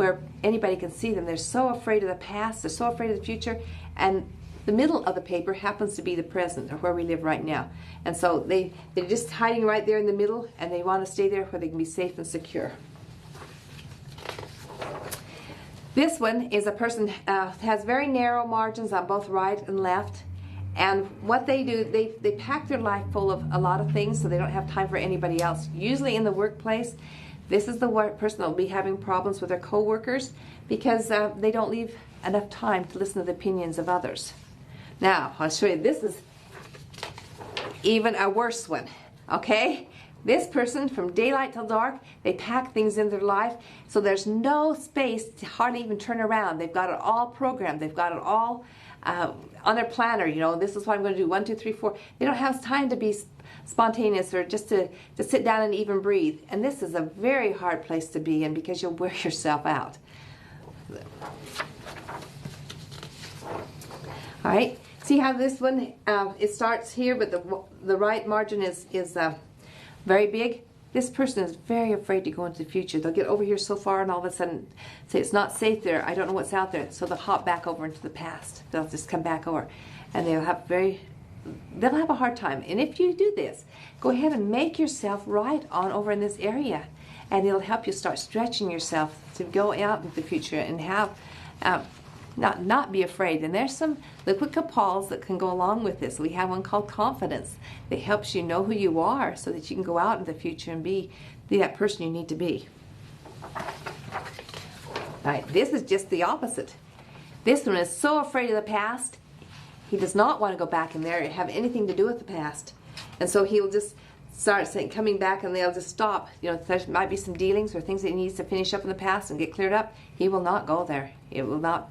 where anybody can see them. They're so afraid of the past, they're so afraid of the future, and the middle of the paper happens to be the present, or where we live right now. And so they're just hiding right there in the middle, and they want to stay there where they can be safe and secure. This one is a person has very narrow margins on both right and left. And what they do, they pack their life full of a lot of things, so they don't have time for anybody else. Usually in the workplace, this is the person that will be having problems with their co-workers because they don't leave enough time to listen to the opinions of others. Now, I'll show you, this is even a worse one, okay? This person, from daylight till dark, they pack things in their life, so there's no space to hardly even turn around. They've got it all programmed. They've got it all on their planner. You know, this is what I'm going to do, 1, 2, 3, 4. They don't have time to be spontaneous or just to sit down and even breathe. And this is a very hard place to be in because you'll wear yourself out. All right, see how this one, it starts here, but the right margin is very big. This person is very afraid to go into the future. They'll get over here so far and all of a sudden say, it's not safe there, I don't know what's out there. So they'll hop back over into the past. They'll just come back over. And they'll have a hard time. And if you do this, go ahead and make yourself right on over in this area. And it'll help you start stretching yourself to go out into the future and have, not be afraid. And there's some liquid copals that can go along with this. We have one called Confidence that helps you know who you are so that you can go out in the future and be that person you need to be. All right, this is just the opposite. This one is so afraid of the past. He does not want to go back in there and have anything to do with the past. And so he'll just start coming back, and they'll just stop. You know, there might be some dealings or things that he needs to finish up in the past and get cleared up. He will not go there. It will not.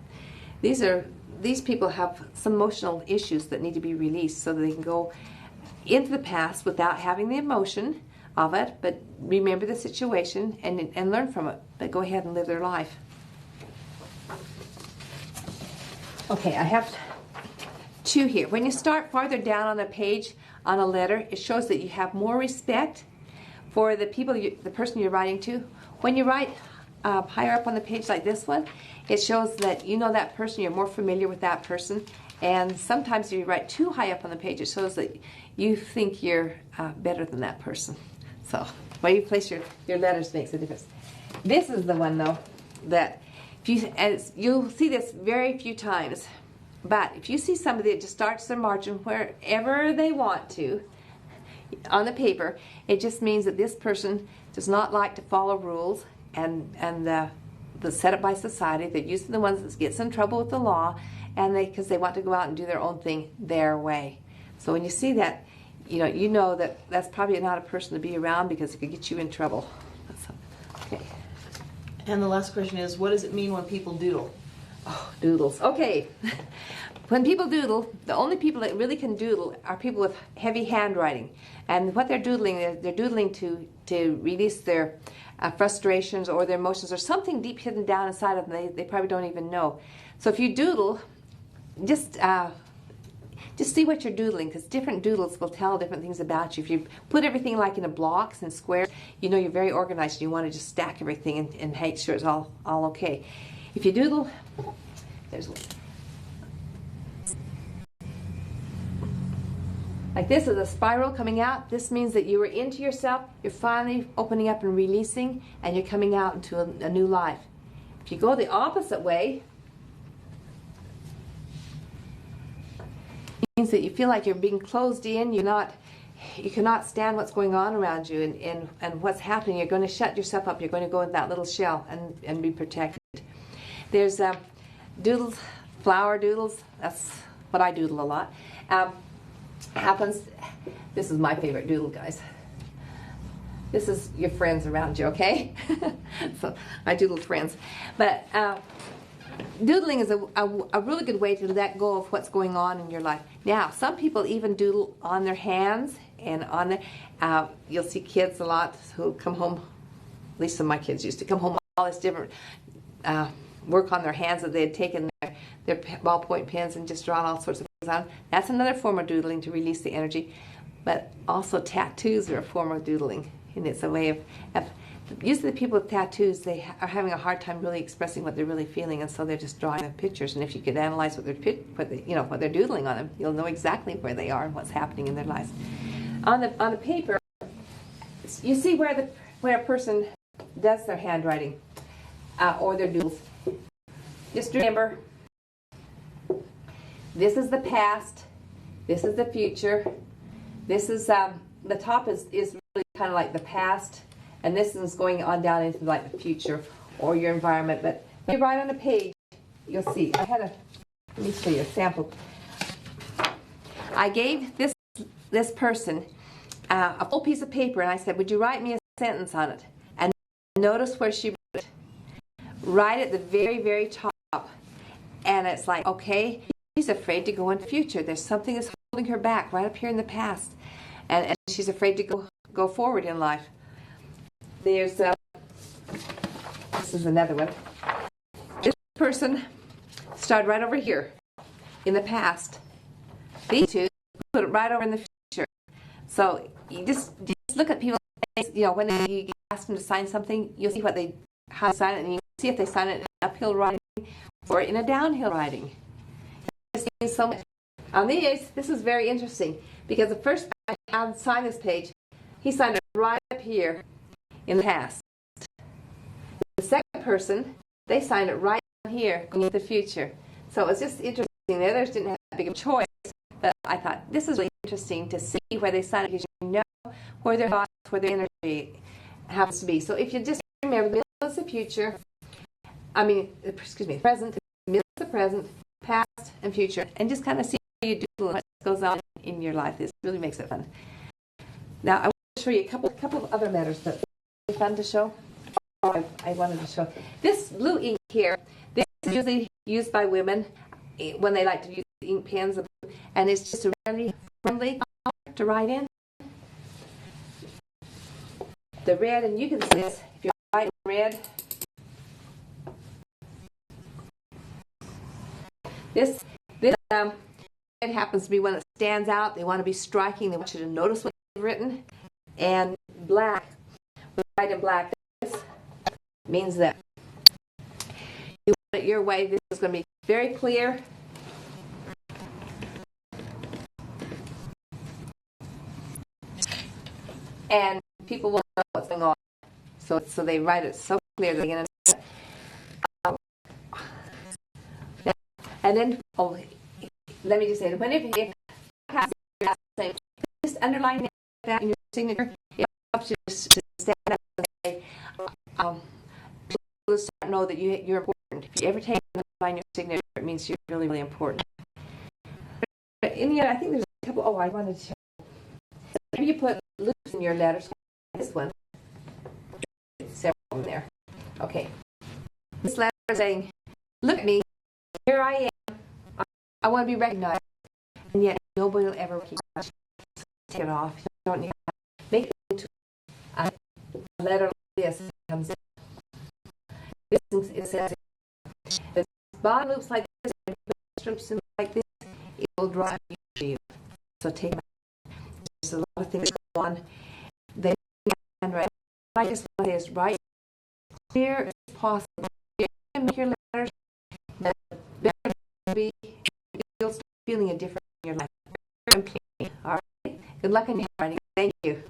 These people have some emotional issues that need to be released so that they can go into the past without having the emotion of it, but remember the situation and learn from it. But go ahead and live their life. Okay, I have 2 here. When you start farther down on a page on a letter, it shows that you have more respect for the people, the person you're writing to. When you write higher up on the page like this one, it shows that you know that person, you're more familiar with that person. And sometimes if you write too high up on the page, it shows that you think you're better than that person. So where you place your letters makes a difference. This is the one though that you'll see this very few times. But if you see somebody that just starts their margin wherever they want to on the paper, it just means that this person does not like to follow rules and the set up by society. They're usually the ones that gets in trouble with the law, and because they want to go out and do their own thing their way. So when you see that, you know that that's probably not a person to be around because it could get you in trouble. Okay. And the last question is, what does it mean when people doodle? Oh, doodles. Okay. When people doodle, the only people that really can doodle are people with heavy handwriting. And what they're doodling to release their frustrations or their emotions or something deep hidden down inside of them they probably don't even know. So if you doodle, just see what you're doodling, because different doodles will tell different things about you. If you put everything like in blocks and squares, you're very organized and you want to just stack everything and make sure it's all okay. If you doodle, there's one. Like this is a spiral coming out. This means that you are into yourself, you're finally opening up and releasing, and you're coming out into a new life. If you go the opposite way, it means that you feel like you're being closed in, you cannot stand what's going on around you and what's happening. You're going to shut yourself up, you're going to go in that little shell and be protected. There's doodles, flower doodles, that's what I doodle a lot. This is my favorite doodle, guys. This is your friends around you, okay? So I doodle friends. But doodling is a really good way to let go of what's going on in your life. Now, some people even doodle on their hands and on you'll see kids a lot who come home, at least some of my kids used to come home with all this different work on their hands that they had taken their ballpoint pens and just drawn all sorts of things on. That's another form of doodling to release the energy. But also tattoos are a form of doodling, and it's a way of usually the people with tattoos, they are having a hard time really expressing what they're really feeling, and so they're just drawing the pictures. And if you could analyze what they're doodling on them, you'll know exactly where they are and what's happening in their lives. On the paper, you see where a person does their handwriting or their doodles. Just remember, this is the past, this is the future, this is the top is really kind of like the past, and this is going on down into like the future or your environment. But when you write on a page, you'll see. Let me show you a sample. I gave this person a full piece of paper, and I said, would you write me a sentence on it? And notice where she wrote it. Right at the very, very top. And it's like, okay, she's afraid to go into the future. There's something that's holding her back right up here in the past. And she's afraid to go forward in life. There's, this is another one. This person started right over here in the past. These two put it right over in the future. So you just look at people, when you ask them to sign something, you'll see how they sign it, and you see if they sign it in uphill writing or in a downhill writing. So much. On these, this is very interesting, because the first I signed this page, he signed it right up here in the past. The second person, they signed it right down here going into the future. So it was just interesting. The others didn't have that big of a choice, but I thought this is really interesting to see where they signed it, because you know where their thoughts, where their energy happens to be. So if you just remember, the middle is the future, present, middle is the present, past, and future, and just kind of see how you do what goes on in your life. This really makes it fun. Now, I want to show you a couple of other letters that are fun to show. I wanted to show this blue ink here. This is usually used by women when they like to use ink pens, and it's just a really friendly color to write in. The red, and you can see this if you write in red. This it happens to be one that stands out. They want to be striking. They want you to notice what they've written. And black, when you write in black, this means that you want it your way. This is going to be very clear. And people will know what's going on. So they write it so clearly. And then, let me just say, if just underline that in your signature, it helps you to stand up and say, people start know that you're important. If you ever take and underline your signature, it means you're really, really important. But in the end, I think there's a couple. I wanted to show. Maybe you put loops in your letters. This one, several of them there. Okay. This letter is saying, "Look at me. Here I am. I want to be recognized, and yet nobody will ever recognize you. Take it off. You don't need to make it into a letter like this. Comes in. It says the bottom loops like this, and strips like this. It will draw you. So take it. There's a lot of things go on. Then handwrite. What I just want to say is write clear as possible. You can make your letters better to be. You'll start feeling a difference in your life. All right. Good luck in your writing. Thank you.